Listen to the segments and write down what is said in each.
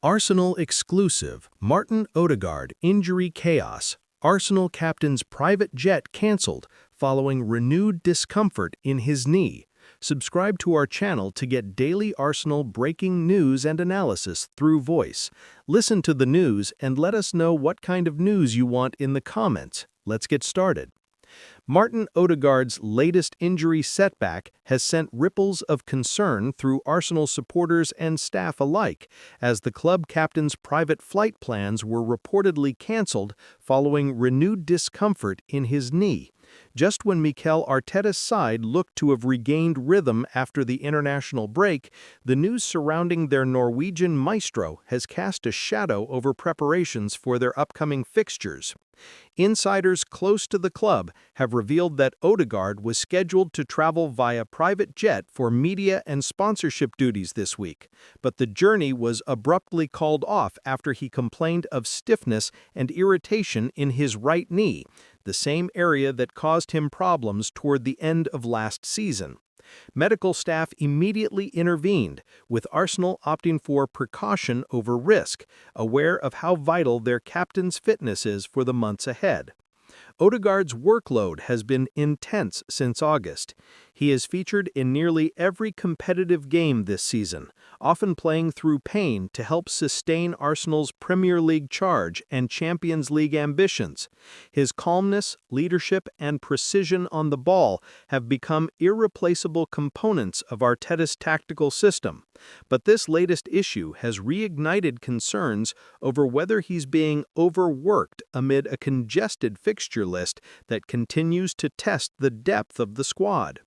Arsenal exclusive, Martin Ødegaard injury chaos. Arsenal captain's private jet cancelled following renewed discomfort in his knee. Subscribe to our channel to get daily Arsenal breaking news and analysis through voice. Listen to the news and let us know what kind of news you want in the comments. Let's get started. Martin Ødegaard's latest injury setback has sent ripples of concern through Arsenal supporters and staff alike, as the club captain's private flight plans were reportedly cancelled following renewed discomfort in his knee. Just when Mikel Arteta's side looked to have regained rhythm after the international break, the news surrounding their Norwegian maestro has cast a shadow over preparations for their upcoming fixtures. Insiders close to the club have revealed that Odegaard was scheduled to travel via private jet for media and sponsorship duties this week, but the journey was abruptly called off after he complained of stiffness and irritation in his right knee, the same area that caused him problems toward the end of last season. Medical staff immediately intervened, with Arsenal opting for precaution over risk, aware of how vital their captain's fitness is for the months ahead. Odegaard's workload has been intense since August. He is featured in nearly every competitive game this season, often playing through pain to help sustain Arsenal's Premier League charge and Champions League ambitions. His calmness, leadership, and precision on the ball have become irreplaceable components of Arteta's tactical system. But this latest issue has reignited concerns over whether he's being overworked amid a congested fixture list that continues to test the depth of the squad.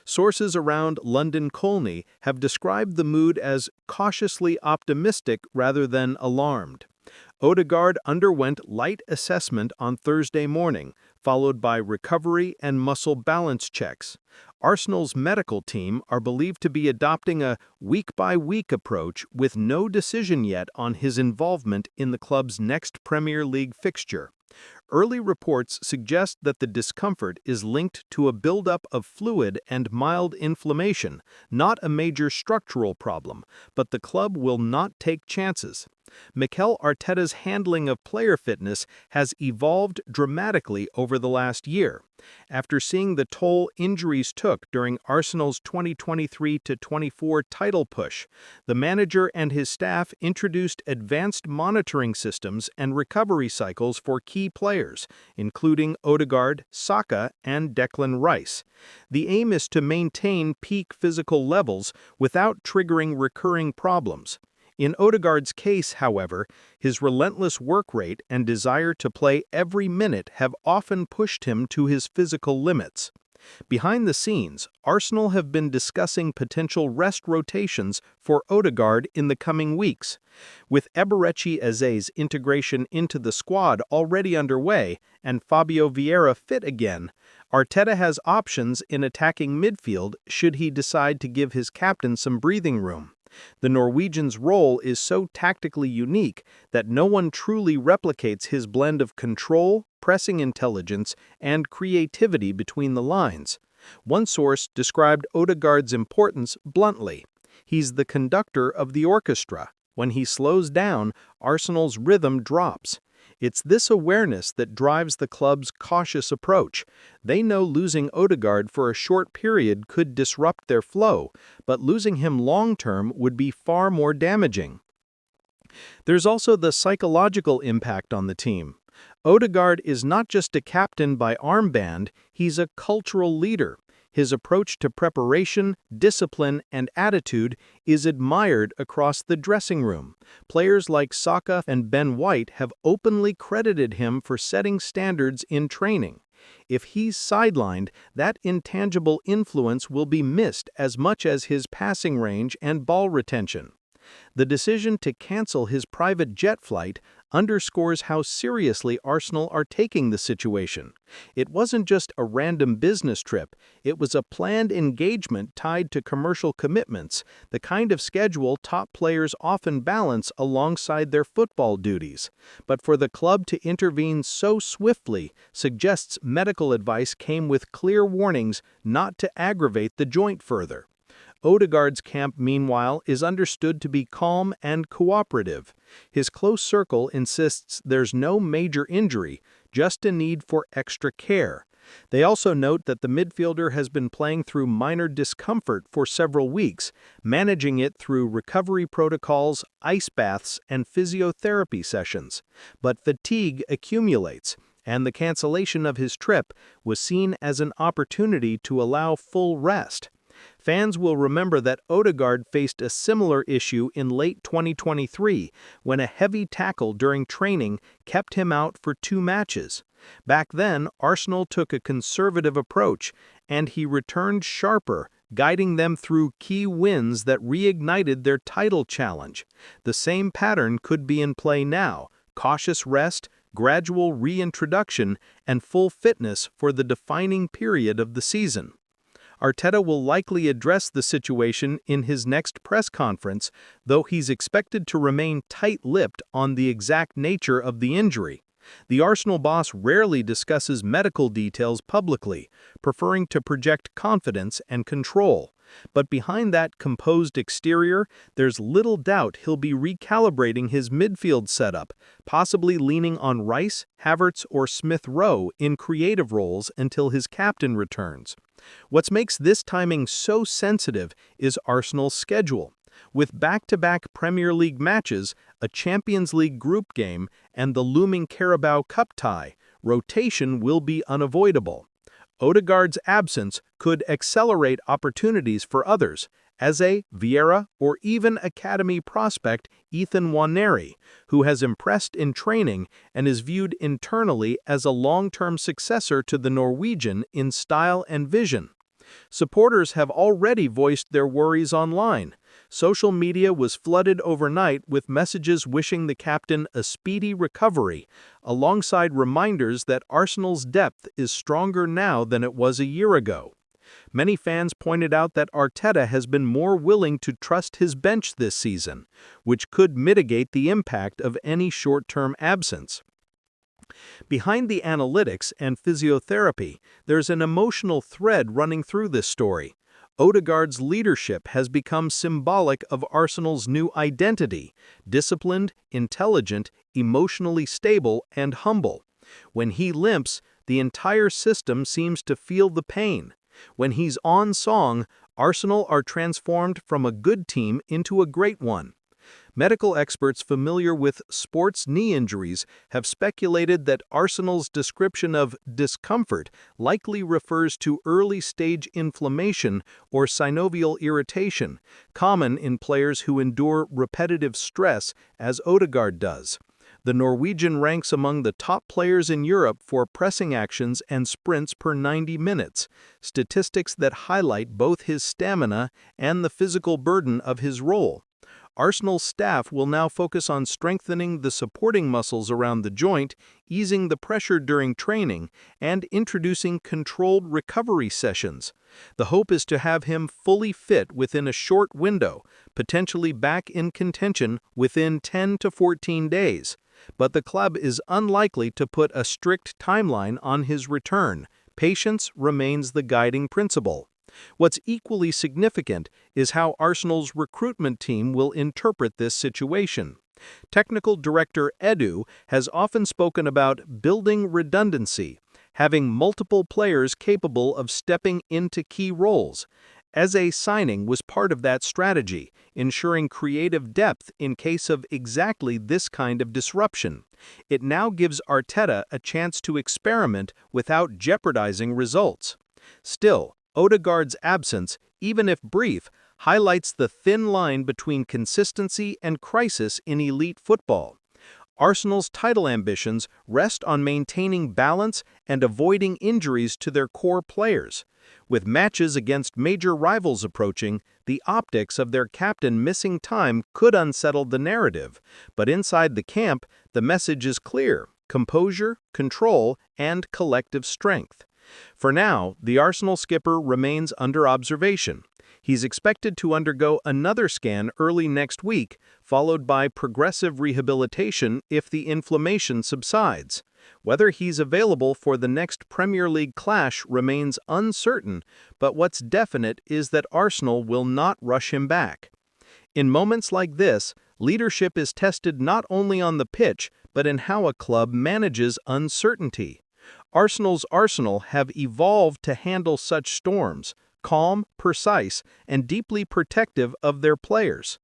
Sources around London Colney have described the mood as cautiously optimistic rather than alarmed. Odegaard underwent light assessment on Thursday morning, followed by recovery and muscle balance checks. Arsenal's medical team are believed to be adopting a week-by-week approach with no decision yet on his involvement in the club's next Premier League fixture. Early reports suggest that the discomfort is linked to a buildup of fluid and mild inflammation, not a major structural problem, but the club will not take chances. Mikel Arteta's handling of player fitness has evolved dramatically over the last year. After seeing the toll injuries took during Arsenal's 2023-24 title push, the manager and his staff introduced advanced monitoring systems and recovery cycles for key players, including Odegaard, Saka, and Declan Rice. The aim is to maintain peak physical levels without triggering recurring problems. In Odegaard's case, however, his relentless work rate and desire to play every minute have often pushed him to his physical limits. Behind the scenes, Arsenal have been discussing potential rest rotations for Odegaard in the coming weeks. With Eberechi Eze's integration into the squad already underway and Fabio Vieira fit again, Arteta has options in attacking midfield should he decide to give his captain some breathing room. The Norwegian's role is so tactically unique that no one truly replicates his blend of control, pressing intelligence, and creativity between the lines. One source described Odegaard's importance bluntly. He's the conductor of the orchestra. When he slows down, Arsenal's rhythm drops. It's this awareness that drives the club's cautious approach. They know losing Odegaard for a short period could disrupt their flow, but losing him long-term would be far more damaging. There's also the psychological impact on the team. Odegaard is not just a captain by armband, he's a cultural leader. His approach to preparation, discipline, and attitude is admired across the dressing room. Players like Saka and Ben White have openly credited him for setting standards in training. If he's sidelined, that intangible influence will be missed as much as his passing range and ball retention. The decision to cancel his private jet flight underscores how seriously Arsenal are taking the situation. It wasn't just a random business trip, it was a planned engagement tied to commercial commitments, the kind of schedule top players often balance alongside their football duties. But for the club to intervene so swiftly suggests medical advice came with clear warnings not to aggravate the joint further. Odegaard's camp, meanwhile, is understood to be calm and cooperative. His close circle insists there's no major injury, just a need for extra care. They also note that the midfielder has been playing through minor discomfort for several weeks, managing it through recovery protocols, ice baths, and physiotherapy sessions. But fatigue accumulates, and the cancellation of his trip was seen as an opportunity to allow full rest. Fans will remember that Odegaard faced a similar issue in late 2023 when a heavy tackle during training kept him out for 2 matches. Back then, Arsenal took a conservative approach, and he returned sharper, guiding them through key wins that reignited their title challenge. The same pattern could be in play now: cautious rest, gradual reintroduction, and full fitness for the defining period of the season. Arteta will likely address the situation in his next press conference, though he's expected to remain tight-lipped on the exact nature of the injury. The Arsenal boss rarely discusses medical details publicly, preferring to project confidence and control. But behind that composed exterior, there's little doubt he'll be recalibrating his midfield setup, possibly leaning on Rice, Havertz, or Smith Rowe in creative roles until his captain returns. What makes this timing so sensitive is Arsenal's schedule. With back-to-back Premier League matches, a Champions League group game, and the looming Carabao Cup tie, rotation will be unavoidable. Odegaard's absence could accelerate opportunities for others, Eze, Vieira, or even academy prospect Ethan Nwaneri, who has impressed in training and is viewed internally as a long-term successor to the Norwegian in style and vision. Supporters have already voiced their worries online. Social media was flooded overnight with messages wishing the captain a speedy recovery, alongside reminders that Arsenal's depth is stronger now than it was a year ago. Many fans pointed out that Arteta has been more willing to trust his bench this season, which could mitigate the impact of any short-term absence. Behind the analytics and physiotherapy, there's an emotional thread running through this story. Odegaard's leadership has become symbolic of Arsenal's new identity: disciplined, intelligent, emotionally stable, and humble. When he limps, the entire system seems to feel the pain. When he's on song, Arsenal are transformed from a good team into a great one. Medical experts familiar with sports knee injuries have speculated that Arsenal's description of discomfort likely refers to early-stage inflammation or synovial irritation, common in players who endure repetitive stress, as Odegaard does. The Norwegian ranks among the top players in Europe for pressing actions and sprints per 90 minutes, statistics that highlight both his stamina and the physical burden of his role. Arsenal's staff will now focus on strengthening the supporting muscles around the joint, easing the pressure during training, and introducing controlled recovery sessions. The hope is to have him fully fit within a short window, potentially back in contention within 10 to 14 days. But the club is unlikely to put a strict timeline on his return. Patience remains the guiding principle. What's equally significant is how Arsenal's recruitment team will interpret this situation. Technical director Edu has often spoken about building redundancy, having multiple players capable of stepping into key roles. Eze's signing was part of that strategy, ensuring creative depth in case of exactly this kind of disruption. It now gives Arteta a chance to experiment without jeopardizing results. Still, Odegaard's absence, even if brief, highlights the thin line between consistency and crisis in elite football. Arsenal's title ambitions rest on maintaining balance and avoiding injuries to their core players. With matches against major rivals approaching, the optics of their captain missing time could unsettle the narrative. But inside the camp, the message is clear: composure, control, and collective strength. For now, the Arsenal skipper remains under observation. He's expected to undergo another scan early next week, followed by progressive rehabilitation if the inflammation subsides. Whether he's available for the next Premier League clash remains uncertain, but what's definite is that Arsenal will not rush him back. In moments like this, leadership is tested not only on the pitch, but in how a club manages uncertainty. Arsenal's Arsenal have evolved to handle such storms, calm, precise, and deeply protective of their players.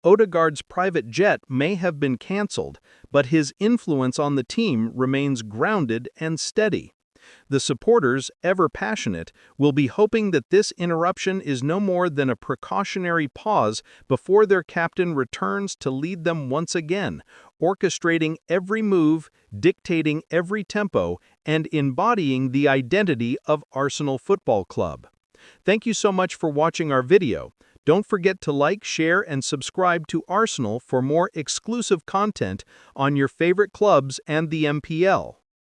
Odegaard's private jet may have been cancelled, but his influence on the team remains grounded and steady. The supporters, ever passionate, will be hoping that this interruption is no more than a precautionary pause before their captain returns to lead them once again, orchestrating every move, dictating every tempo, and embodying the identity of Arsenal Football Club. Thank you so much for watching our video. Don't forget to like, share, and subscribe to Arsenal for more exclusive content on your favorite clubs and the MPL.